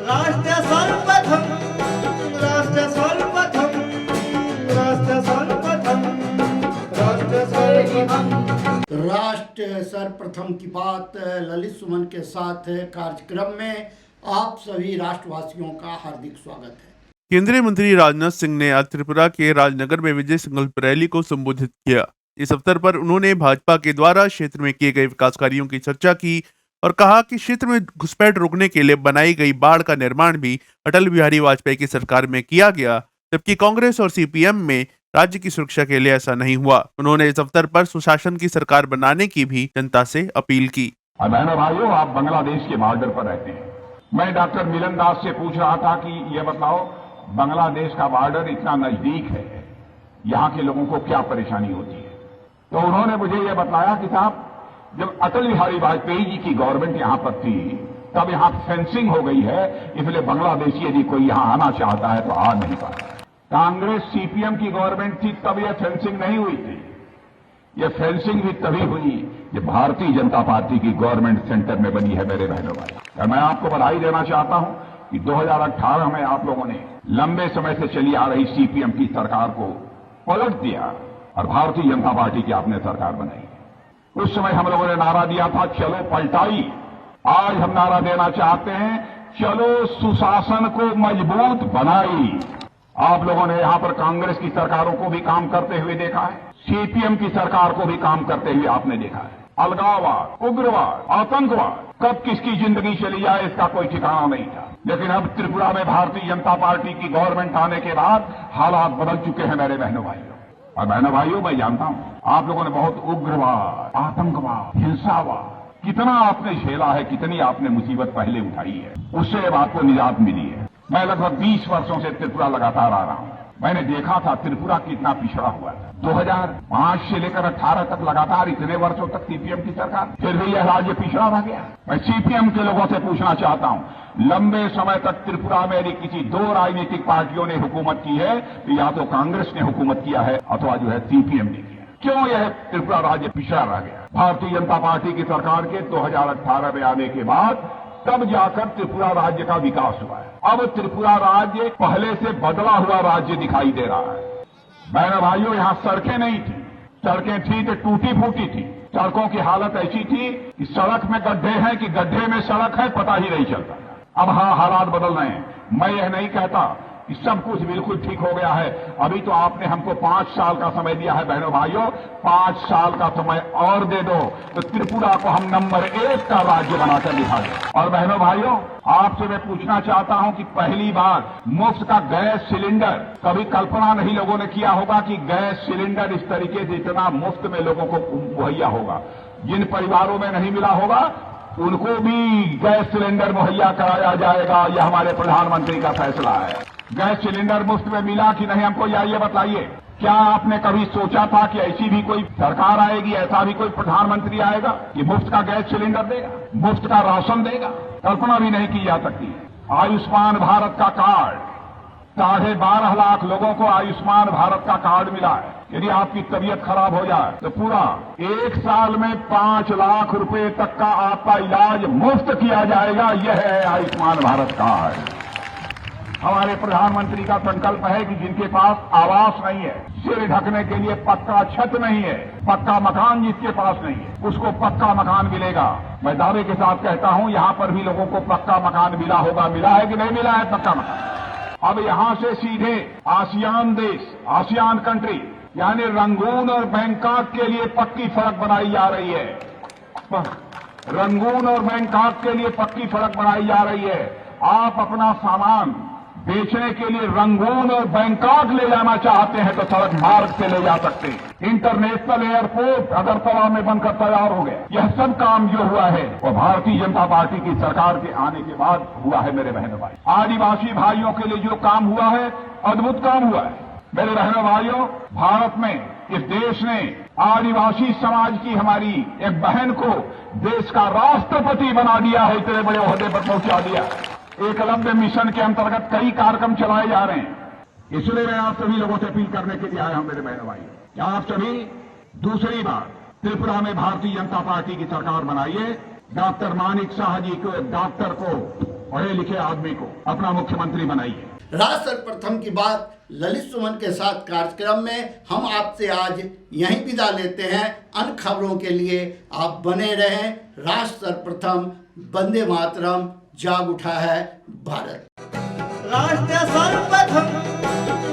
राष्ट्र सर्वप्रथम, राष्ट्र सर्वप्रथम, राष्ट्र सर्वप्रथम, राष्ट्र सर्वप्रथम। राष्ट्र सर्वप्रथम की बात ललित सुमन के साथ कार्यक्रम में आप सभी राष्ट्रवासियों का हार्दिक स्वागत है। केंद्रीय मंत्री राजनाथ सिंह ने आज त्रिपुरा के राजनगर में विजय संकल्प रैली को संबोधित किया। इस अवसर पर उन्होंने भाजपा के द्वारा क्षेत्र में किए गए विकास कार्यों की चर्चा की और कहा कि क्षेत्र में घुसपैठ रोकने के लिए बनाई गई बाढ़ का निर्माण भी अटल बिहारी वाजपेयी की सरकार में किया गया, जबकि कांग्रेस और सीपीएम में राज्य की सुरक्षा के लिए ऐसा नहीं हुआ। उन्होंने इस अवसर पर सुशासन की सरकार बनाने की भी जनता से अपील की। बहनों भाइयों, आप बांग्लादेश के बॉर्डर पर रहते हैं। मैं डॉक्टर मिलन दास से पूछ रहा था कि ये बताओ, बांग्लादेश का बॉर्डर इतना नजदीक है, यहाँ के लोगों को क्या परेशानी होती है? तो उन्होंने मुझे ये बताया कि साहब, जब अटल बिहारी वाजपेयी जी की गवर्नमेंट यहाँ पर थी, तब यहाँ फेंसिंग हो गई है, इसलिए बांग्लादेशी यदि कोई यहाँ आना चाहता है तो आ नहीं पाता। कांग्रेस सीपीएम की गवर्नमेंट थी, तब यह फेंसिंग नहीं हुई थी। यह फेंसिंग भी तभी हुई जब भारतीय जनता पार्टी की गवर्नमेंट सेंटर में बनी है। मेरे बहनों भाई, मैं आपको बधाई देना चाहता हूं कि 2018 में आप लोगों ने लंबे समय से चली आ रही सीपीएम की सरकार को पलट दिया और भारतीय जनता पार्टी की आपने सरकार बनाई। उस समय हम लोगों ने नारा दिया था, चलो पलटाई। आज हम नारा देना चाहते हैं, चलो सुशासन को मजबूत बनाई। आप लोगों ने यहां पर कांग्रेस की सरकारों को भी काम करते हुए देखा है, सीपीएम की सरकार को भी काम करते हुए आपने देखा है। अलगाववाद, उग्रवाद, आतंकवाद, कब किसकी जिंदगी चली जाए इसका कोई ठिकाना नहीं था। लेकिन अब त्रिपुरा में भारतीय जनता पार्टी की गवर्नमेंट आने के बाद हालात बदल चुके हैं मेरे बहनों भाइयों। और बहनों भाइयों, मैं जानता हूं आप लोगों ने बहुत उग्रवाद, आतंकवाद, हिंसावाद कितना आपने झेला है, कितनी आपने मुसीबत पहले उठाई है, उससे अब आपको निजात मिली है। मैं लगभग 20 वर्षों से त्रिपुरा लगातार आ रहा हूं। मैंने देखा था त्रिपुरा कितना पिछड़ा हुआ था। 2005 से लेकर 18 तक लगातार इतने वर्षों तक सीपीएम की सरकार, फिर भी यह राज्य पिछड़ा रह गया। मैं सीपीएम के लोगों से पूछना चाहता हूं, लंबे समय तक त्रिपुरा में यदि किसी दो राजनीतिक पार्टियों ने हुकूमत की है तो या तो कांग्रेस ने हुकूमत किया है अथवा जो है सीपीएम ने किया। क्यों यह त्रिपुरा राज्य पिछड़ा रह गया? भारतीय जनता पार्टी की सरकार के 2018 में आने के बाद तब जाकर त्रिपुरा राज्य का विकास हुआ है। अब त्रिपुरा राज्य पहले से बदला हुआ राज्य दिखाई दे रहा है। बहनों भाइयों, यहाँ सड़कें नहीं थी, सड़कें थी तो टूटी फूटी थी। सड़कों की हालत ऐसी थी कि सड़क में गड्ढे हैं कि गड्ढे में सड़क है, पता ही नहीं चलता। अब हाँ, हालात बदल रहे हैं। मैं यह नहीं कहता कि सब कुछ बिल्कुल ठीक हो गया है। अभी तो आपने हमको 5 साल का समय दिया है। बहनों भाइयों, 5 साल का समय और दे दो तो त्रिपुरा को हम नंबर 1 का राज्य बनाकर दिखा दें। और बहनों भाइयों, आपसे मैं पूछना चाहता हूं कि पहली बार मुफ्त का गैस सिलेंडर, कभी कल्पना नहीं लोगों ने किया होगा कि गैस सिलेंडर इस तरीके से इतना मुफ्त में लोगों को मुहैया होगा। जिन परिवारों में नहीं मिला होगा उनको भी गैस सिलेंडर मुहैया कराया जाएगा। यह हमारे प्रधानमंत्री का फैसला है। गैस सिलेंडर मुफ्त में मिला कि नहीं, हमको ये बताइए। क्या आपने कभी सोचा था कि ऐसी भी कोई सरकार आएगी, ऐसा भी कोई प्रधानमंत्री आएगा कि मुफ्त का गैस सिलेंडर देगा, मुफ्त का राशन देगा? कल्पना भी नहीं की जा सकती। आयुष्मान भारत का कार्ड, 12.5 लाख लोगों को आयुष्मान भारत का कार्ड मिला है। यदि आपकी तबीयत खराब हो जाए तो पूरा 1 साल में 5 लाख रुपए तक का आपका इलाज मुफ्त किया जाएगा। यह है आयुष्मान भारत कार्ड। हमारे प्रधानमंत्री का संकल्प है कि जिनके पास आवास नहीं है, सिर ढकने के लिए पक्का छत नहीं है, पक्का मकान जिसके पास नहीं है, उसको पक्का मकान मिलेगा। मैं दावे के साथ कहता हूं, यहां पर भी लोगों को पक्का मकान मिला होगा। मिला है कि नहीं मिला है पक्का मकान? अब यहां से सीधे आसियान देश, आसियान कंट्री यानी रंगून और बैंकॉक के लिए पक्की सड़क बनाई जा रही है। रंगून और बैंकॉक के लिए पक्की सड़क बनाई जा रही है। आप अपना सामान बेचने के लिए रंगून और बैंकॉक ले जाना चाहते हैं तो सड़क मार्ग से ले जा सकते हैं। इंटरनेशनल एयरपोर्ट अगरतला में बनकर तैयार हो गया। यह सब काम जो हुआ है वो भारतीय जनता पार्टी की सरकार के आने के बाद हुआ है। मेरे बहनों भाई, आदिवासी भाइयों के लिए जो काम हुआ है, अद्भुत काम हुआ है। मेरे बहनों भाइयों, भारत में, इस देश ने आदिवासी समाज की हमारी एक बहन को देश का राष्ट्रपति बना दिया है, इतने बड़े ओहदे पर पहुंचा दिया। एकलव्य मिशन के अंतर्गत कई कार्यक्रम चलाए जा रहे हैं। इसलिए मैं आप सभी लोगों से अपील करने के लिए आया हूं मेरे बहनों भाई, कि आप सभी दूसरी बार त्रिपुरा में भारतीय जनता पार्टी की सरकार बनाइए। डॉक्टर मानिक शाह जी को, डॉक्टर को पढ़े लिखे आदमी को अपना मुख्यमंत्री बनाइए। राष्ट्र सर्वप्रथम की बात ललित सुमन के साथ कार्यक्रम में हम आपसे आज यहीं विदा लेते हैं। अन्य खबरों के लिए आप बने रहें। राष्ट्र सर्वप्रथम, वंदे मातरम, जाग उठा है भारत। राष्ट्र सर्वप्रथम